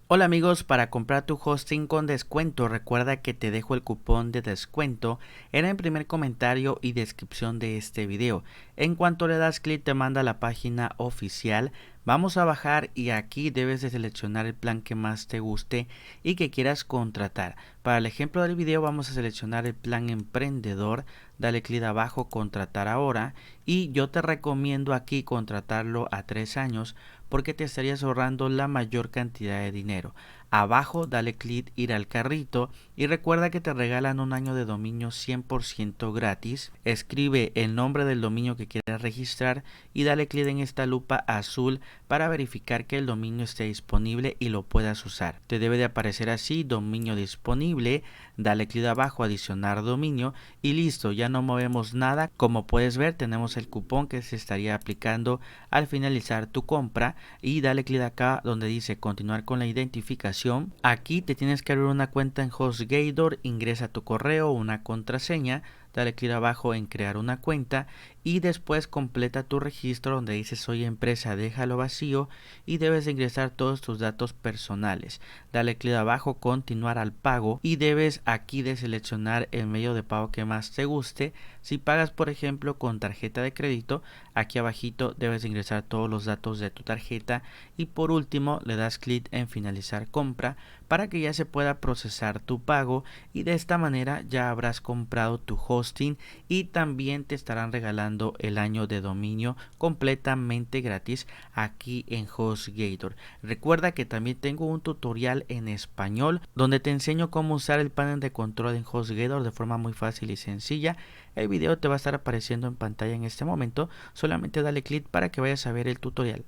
Hola amigos, para comprar tu hosting con descuento, recuerda que te dejo el cupón de descuento en el primer comentario y descripción de este video. En cuanto le das clic te manda a la página oficial. Vamos a bajar y aquí debes de seleccionar el plan que más te guste y que quieras contratar. Para el ejemplo del video vamos a seleccionar el plan emprendedor. Dale clic abajo, contratar ahora, y yo te recomiendo aquí contratarlo a 3 años porque te estarías ahorrando la mayor cantidad de dinero. Abajo dale clic ir al carrito y recuerda que te regalan un año de dominio 100% gratis. Escribe el nombre del dominio que quieras registrar y dale clic en esta lupa azul para verificar que el dominio esté disponible y lo puedas usar. Te debe de aparecer así: dominio disponible. Dale clic abajo, adicionar dominio, y listo, ya no movemos nada. Como puedes ver, tenemos el cupón que se estaría aplicando al finalizar tu compra, y dale clic acá donde dice continuar con la identificación. Aquí te tienes que abrir una cuenta en HostGator, ingresa tu correo o una contraseña, dale clic abajo en crear una cuenta y después completa tu registro donde dice soy empresa, déjalo vacío, y debes de ingresar todos tus datos personales. Dale clic abajo continuar al pago y debes aquí de seleccionar el medio de pago que más te guste. Si pagas por ejemplo con tarjeta de crédito, aquí abajito debes de ingresar todos los datos de tu tarjeta y por último le das clic en finalizar compra para que ya se pueda procesar tu pago, y de esta manera ya habrás comprado tu hosting y también te estarán regalando el año de dominio completamente gratis aquí en HostGator. Recuerda que también tengo un tutorial en español donde te enseño cómo usar el panel de control en HostGator de forma muy fácil y sencilla. El video te va a estar apareciendo en pantalla en este momento, solamente dale clic para que vayas a ver el tutorial.